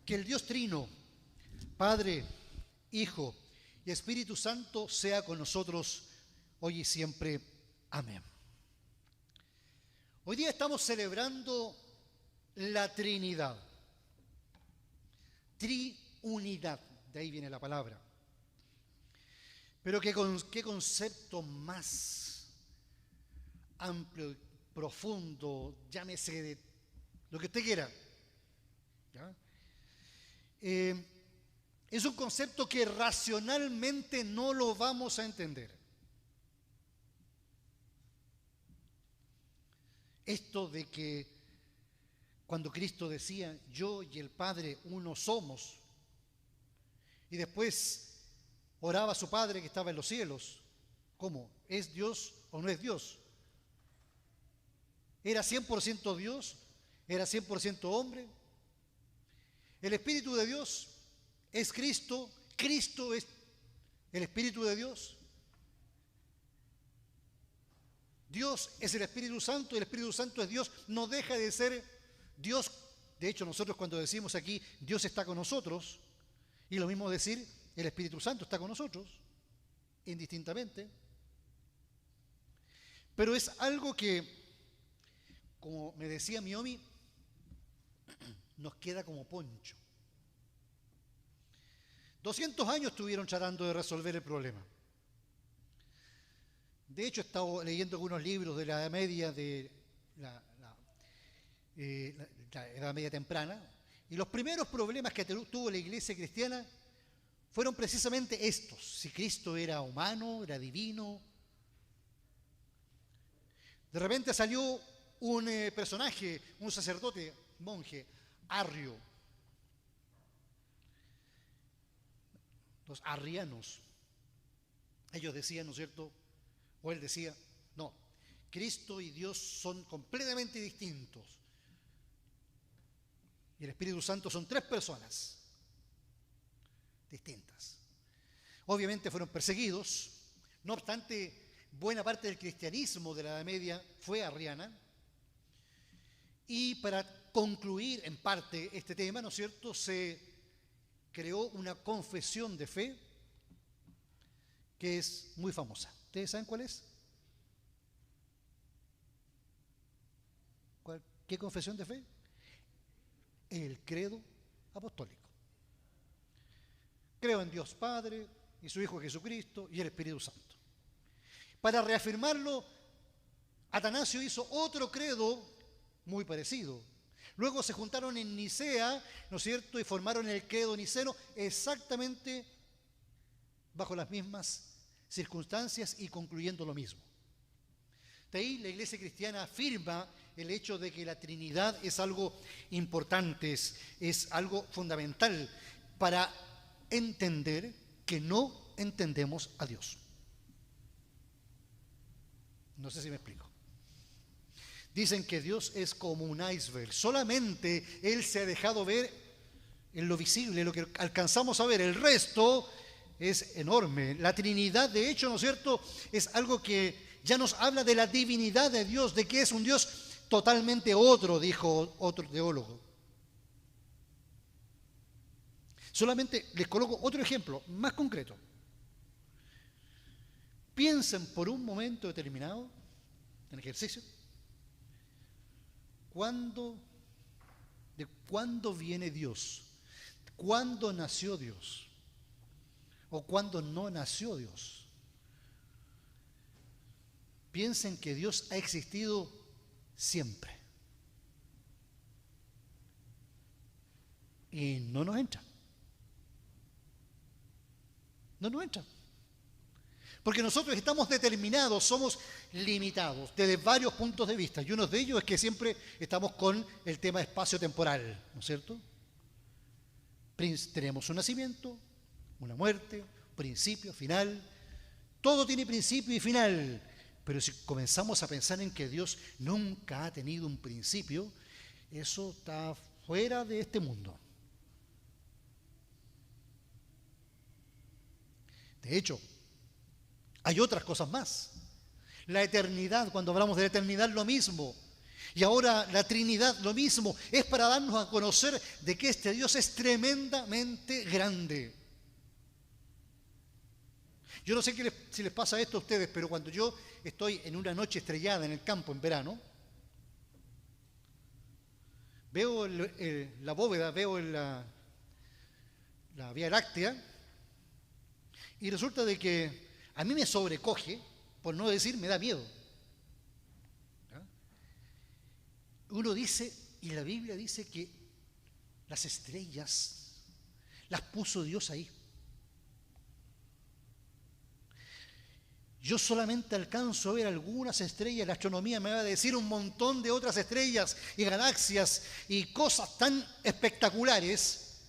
Que el Dios Trino, Padre, Hijo y Espíritu Santo sea con nosotros hoy y siempre. Amén. Hoy día estamos celebrando la Trinidad. Triunidad, de ahí viene la palabra. Pero qué concepto más amplio, profundo, llámese de lo que usted quiera. ¿Ya? Es un concepto que racionalmente no lo vamos a entender. Esto de que cuando Cristo decía, yo y el Padre uno somos, y después oraba a su Padre que estaba en los cielos, ¿cómo? ¿Es Dios o no es Dios? ¿Era 100% Dios? ¿Era 100% hombre? El Espíritu de Dios es Cristo, Cristo es el Espíritu de Dios. Dios es el Espíritu Santo y el Espíritu Santo es Dios, no deja de ser Dios. De hecho, nosotros cuando decimos aquí Dios está con nosotros, y lo mismo decir el Espíritu Santo está con nosotros, indistintamente. Pero es algo que, como me decía Miomi, nos queda como poncho. 200 años estuvieron tratando de resolver el problema. De hecho, he estado leyendo algunos libros de la Edad Media, de la Edad Media temprana, y los primeros problemas que tuvo la iglesia cristiana fueron precisamente estos: si Cristo era humano, era divino. De repente salió un personaje, un sacerdote, monje, Arrio, los arrianos. Ellos decían, ¿no es cierto?, o él decía, no, Cristo y Dios son completamente distintos. Y el Espíritu Santo son tres personas distintas. Obviamente fueron perseguidos. No obstante, buena parte del cristianismo de la Edad Media fue arriana. Y para concluir en parte este tema, ¿no es cierto?, se creó una confesión de fe que es muy famosa. ¿Ustedes saben cuál es? ¿Qué confesión de fe? El credo apostólico. Creo en Dios Padre y su Hijo Jesucristo y el Espíritu Santo. Para reafirmarlo, Atanasio hizo otro credo muy parecido. Luego se juntaron en Nicea, ¿no es cierto?, y formaron el credo niceno exactamente bajo las mismas circunstancias y concluyendo lo mismo. De ahí la iglesia cristiana afirma el hecho de que la Trinidad es algo importante, es algo fundamental para entender que no entendemos a Dios. No sé si me explico. Dicen que Dios es como un iceberg, solamente Él se ha dejado ver en lo visible, lo que alcanzamos a ver, el resto es enorme. La Trinidad, de hecho, ¿no es cierto?, es algo que ya nos habla de la divinidad de Dios, de que es un Dios totalmente otro, dijo otro teólogo. Solamente les coloco otro ejemplo más concreto. Piensen por un momento determinado, en ejercicio, ¿de cuándo viene Dios? ¿Cuándo nació Dios? ¿O cuándo no nació Dios? Piensen que Dios ha existido siempre. Y no nos entra. No nos entra. Porque nosotros estamos determinados, somos limitados desde varios puntos de vista. Y uno de ellos es que siempre estamos con el tema espacio-temporal, ¿no es cierto? Tenemos un nacimiento, una muerte, principio, final. Todo tiene principio y final. Pero si comenzamos a pensar en que Dios nunca ha tenido un principio, eso está fuera de este mundo. De hecho, hay otras cosas más. La eternidad, cuando hablamos de la eternidad, lo mismo. Y ahora la Trinidad, lo mismo, es para darnos a conocer de que este Dios es tremendamente grande. Yo no sé si les pasa esto a ustedes, pero cuando yo estoy en una noche estrellada en el campo en verano, veo la bóveda, veo la Vía Láctea, y resulta de que a mí me sobrecoge, por no decir me da miedo. ¿Ya? Uno dice, y la Biblia dice que las estrellas las puso Dios ahí. Yo solamente alcanzo a ver algunas estrellas, la astronomía me va a decir un montón de otras estrellas y galaxias y cosas tan espectaculares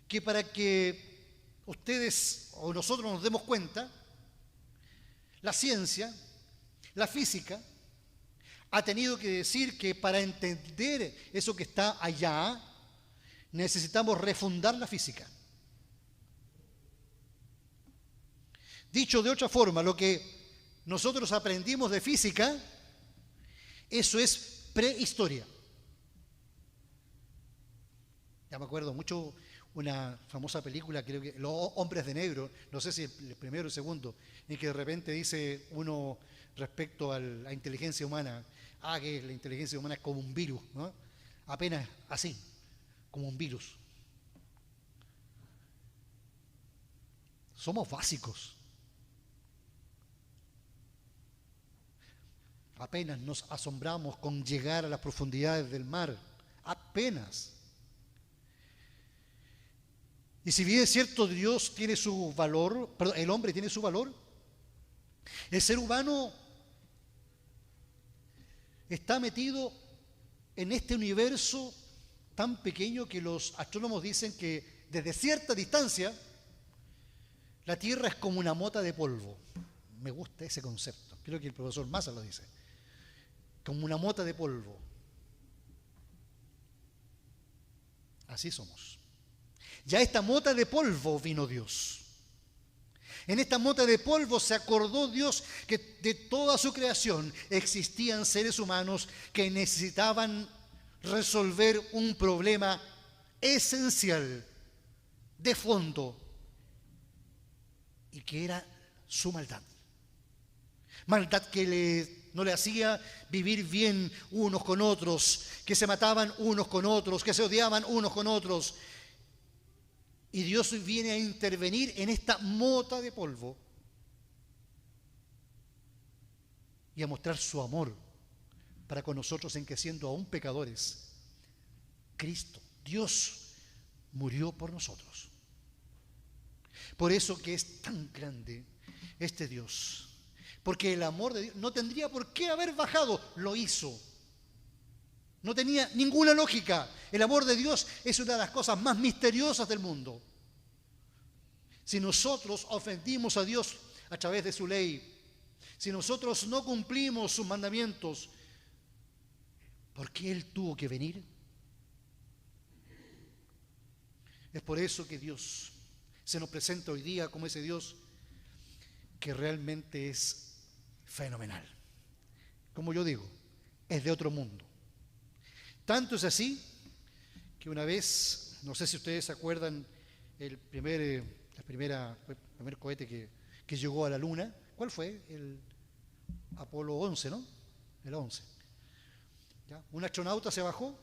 que para que ustedes o nosotros nos demos cuenta, la ciencia, la física, ha tenido que decir que para entender eso que está allá, necesitamos refundar la física. Dicho de otra forma, lo que nosotros aprendimos de física, eso es prehistoria. Ya me acuerdo mucho una famosa película, creo que Los Hombres de Negro, no sé si el primero o el segundo, en que de repente dice uno respecto a la inteligencia humana, que la inteligencia humana es como un virus, ¿no? Apenas así, como un virus. Somos básicos. Apenas nos asombramos con llegar a las profundidades del mar. Apenas. Y si bien es cierto, Dios tiene su valor, perdón, el hombre tiene su valor, el ser humano está metido en este universo tan pequeño que los astrónomos dicen que desde cierta distancia la Tierra es como una mota de polvo. Me gusta ese concepto. Creo que el profesor Massa lo dice. Como una mota de polvo. Así somos. Ya esta mota de polvo vino Dios. En esta mota de polvo se acordó Dios que de toda su creación existían seres humanos que necesitaban resolver un problema esencial, de fondo, y que era su maldad. Maldad que no le hacía vivir bien unos con otros, que se mataban unos con otros, que se odiaban unos con otros. Y Dios viene a intervenir en esta mota de polvo y a mostrar su amor para con nosotros, en que siendo aún pecadores, Cristo, Dios, murió por nosotros. Por eso que es tan grande este Dios. Porque el amor de Dios no tendría por qué haber bajado, lo hizo. No tenía ninguna lógica. El amor de Dios es una de las cosas más misteriosas del mundo. Si nosotros ofendimos a Dios a través de su ley, si nosotros no cumplimos sus mandamientos, ¿por qué Él tuvo que venir? Es por eso que Dios se nos presenta hoy día como ese Dios que realmente es fenomenal. Como yo digo, es de otro mundo. Tanto es así que una vez, no sé si ustedes se acuerdan, el primer cohete que llegó a la Luna, ¿cuál fue? El Apolo 11, ¿no? El 11. ¿Ya? Un astronauta se bajó,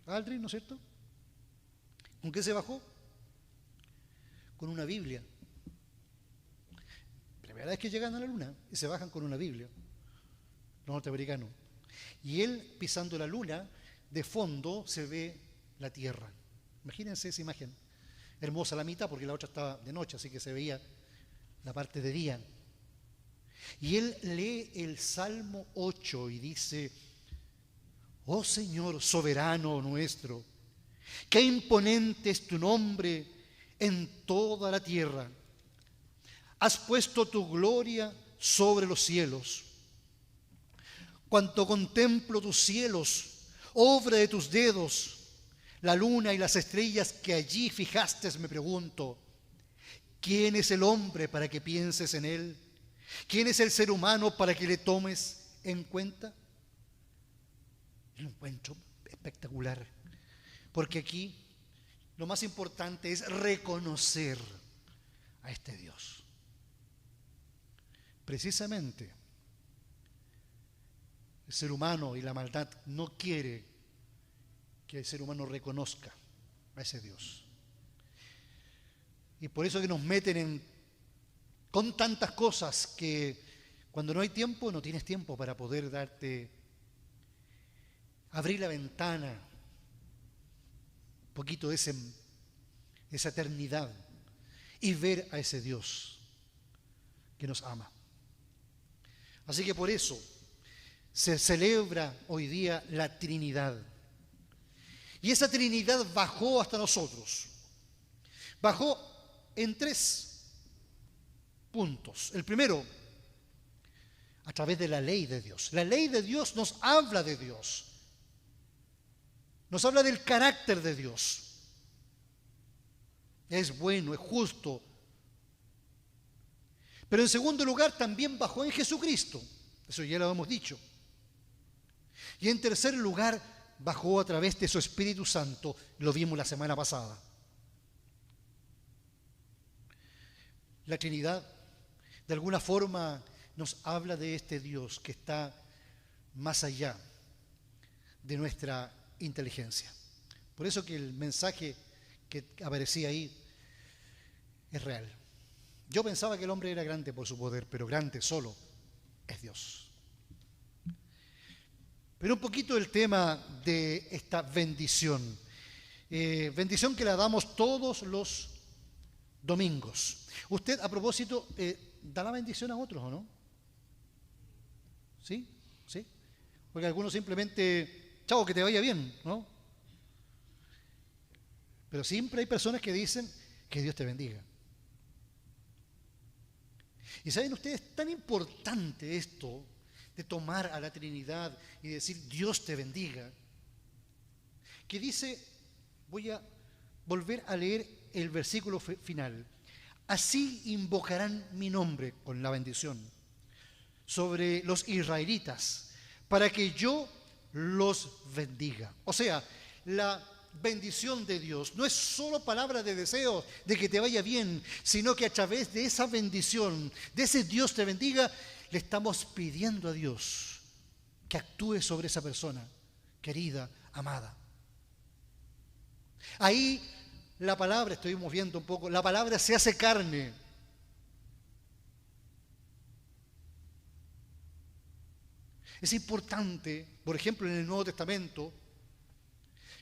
Aldrin, ¿no es cierto? ¿Con qué se bajó? Con una Biblia. Primera vez que llegan a la Luna y se bajan con una Biblia, los norteamericanos. Y él pisando la Luna, de fondo se ve la Tierra. Imagínense esa imagen. Hermosa la mitad, porque la otra estaba de noche, así que se veía la parte de día. Y él lee el Salmo 8 y dice: oh Señor soberano nuestro, qué imponente es tu nombre en toda la tierra. Has puesto tu gloria sobre los cielos. Cuanto contemplo tus cielos, obra de tus dedos, la luna y las estrellas que allí fijaste, me pregunto, ¿quién es el hombre para que pienses en él? ¿Quién es el ser humano para que le tomes en cuenta? Lo encuentro espectacular, porque aquí lo más importante es reconocer a este Dios. Precisamente, el ser humano y la maldad no quiere que el ser humano reconozca a ese Dios. Y por eso que nos meten con tantas cosas que cuando no hay tiempo, no tienes tiempo para poder abrir la ventana, un poquito de esa eternidad y ver a ese Dios que nos ama. Así que por eso se celebra hoy día la Trinidad. Y esa Trinidad bajó hasta nosotros. Bajó en 3 puntos. El primero, a través de la ley de Dios. La ley de Dios nos habla de Dios. Nos habla del carácter de Dios. Es bueno, es justo. Pero en segundo lugar también bajó en Jesucristo. Eso ya lo hemos dicho. Y en tercer lugar bajó a través de su Espíritu Santo. Lo vimos la semana pasada. La Trinidad de alguna forma nos habla de este Dios que está más allá de nuestra inteligencia. Por eso que el mensaje que aparecía ahí es real. Yo pensaba que el hombre era grande por su poder, pero grande solo es Dios. Pero un poquito el tema de esta bendición. Bendición que la damos todos los domingos. Usted, a propósito, da la bendición a otros, ¿o no? ¿Sí? ¿Sí? Porque algunos simplemente, chao, que te vaya bien, ¿no? Pero siempre hay personas que dicen que Dios te bendiga. Y saben ustedes, es tan importante esto de tomar a la Trinidad y decir Dios te bendiga, que dice, voy a volver a leer el versículo final. Así invocarán mi nombre, con la bendición, sobre los israelitas, para que yo los bendiga. O sea, la bendición de Dios no es solo palabra de deseo de que te vaya bien, sino que a través de esa bendición, de ese Dios te bendiga, le estamos pidiendo a Dios que actúe sobre esa persona querida, amada. Ahí la palabra, estuvimos viendo un poco, la palabra se hace carne. Es importante, por ejemplo, en el Nuevo Testamento,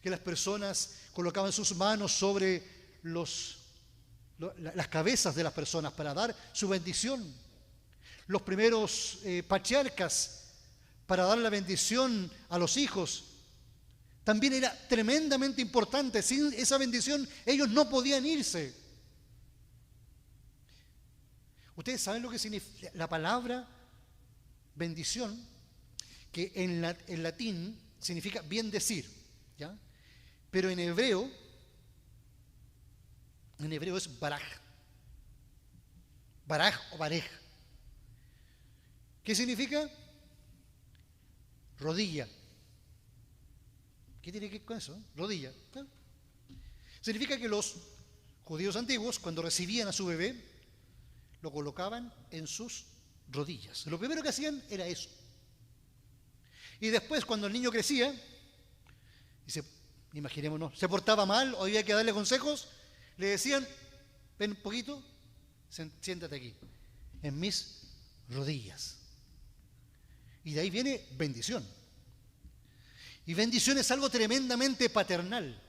que las personas colocaban sus manos sobre las cabezas de las personas para dar su bendición. Los primeros patriarcas, para dar la bendición a los hijos, también era tremendamente importante. Sin esa bendición ellos no podían irse. Ustedes saben lo que significa la palabra bendición, que en latín significa bien decir, ¿ya? Pero en hebreo es baraj. Baraj o barej. ¿Qué significa? Rodilla. ¿Qué tiene que ver con eso? Rodilla. ¿No? Significa que los judíos antiguos, cuando recibían a su bebé, lo colocaban en sus rodillas. Lo primero que hacían era eso. Y después, cuando el niño crecía, imaginémonos, se portaba mal o había que darle consejos, le decían, ven un poquito, siéntate aquí, en mis rodillas. Y de ahí viene bendición. Y bendición es algo tremendamente paternal.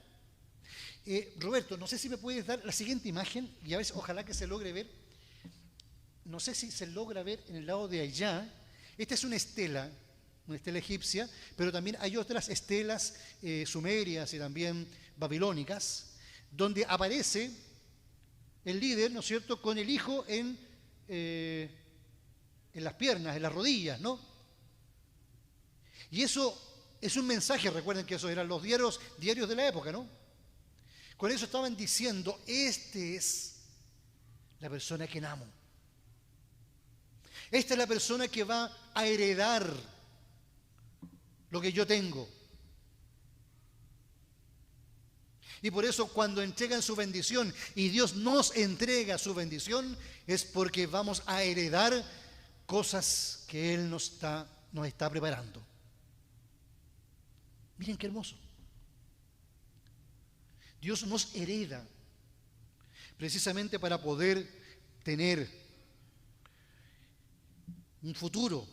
Roberto, no sé si me puedes dar la siguiente imagen, y a veces ojalá que se logre ver. No sé si se logra ver en el lado de allá. Esta es una estela egipcia, pero también hay otras estelas sumerias y también babilónicas, donde aparece el líder, ¿no es cierto?, con el hijo en las piernas, en las rodillas, ¿no? Y eso es un mensaje, recuerden que esos eran los diarios de la época, ¿no? Con eso estaban diciendo, este es la persona que amo. Esta es la persona que va a heredar lo que yo tengo. Y por eso cuando entregan su bendición y Dios nos entrega su bendición, es porque vamos a heredar cosas que Él nos está preparando. Miren qué hermoso. Dios nos hereda precisamente para poder tener un futuro,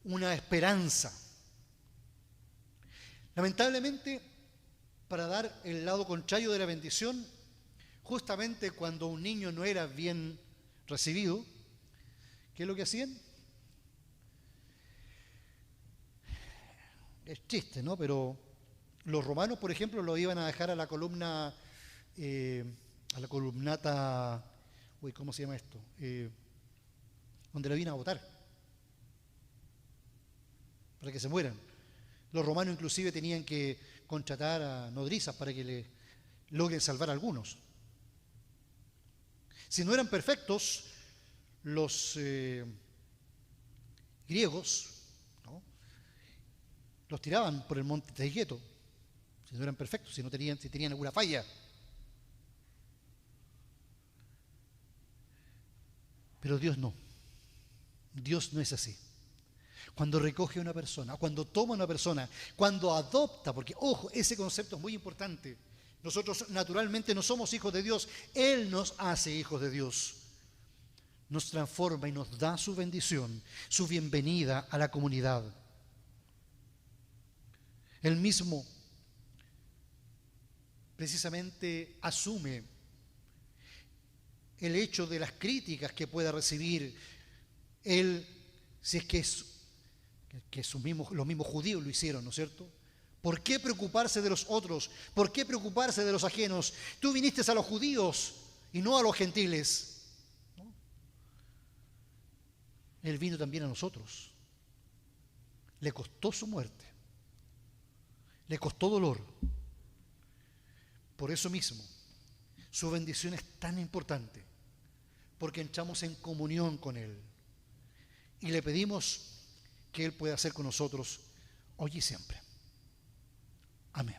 una esperanza. Lamentablemente, para dar el lado contrario de la bendición, justamente cuando un niño no era bien recibido, ¿qué es lo que hacían? Es triste, ¿no? Pero los romanos, por ejemplo, lo iban a dejar a la columna, a la columnata, ¿cómo se llama esto? Donde lo iban a botar, para que se mueran. Los romanos inclusive tenían que contratar a nodrizas para que le logren salvar a algunos. Si no eran perfectos, los griegos, ¿no?, los tiraban por el monte Taygeto, si no eran perfectos, si tenían alguna falla. Pero Dios no. Dios no es así. Cuando recoge a una persona, cuando toma a una persona, cuando adopta, porque ojo, ese concepto es muy importante. Nosotros naturalmente no somos hijos de Dios, Él nos hace hijos de Dios. Nos transforma y nos da su bendición, su bienvenida a la comunidad. Él mismo precisamente asume el hecho de las críticas que pueda recibir él, si es que los mismos judíos lo hicieron, ¿no es cierto? ¿Por qué preocuparse de los otros? ¿Por qué preocuparse de los ajenos? Tú viniste a los judíos y no a los gentiles, ¿no? Él vino también a nosotros. Le costó su muerte. Le costó dolor. Por eso mismo, su bendición es tan importante, porque entramos en comunión con Él. Y le pedimos que Él pueda hacer con nosotros hoy y siempre. Amén.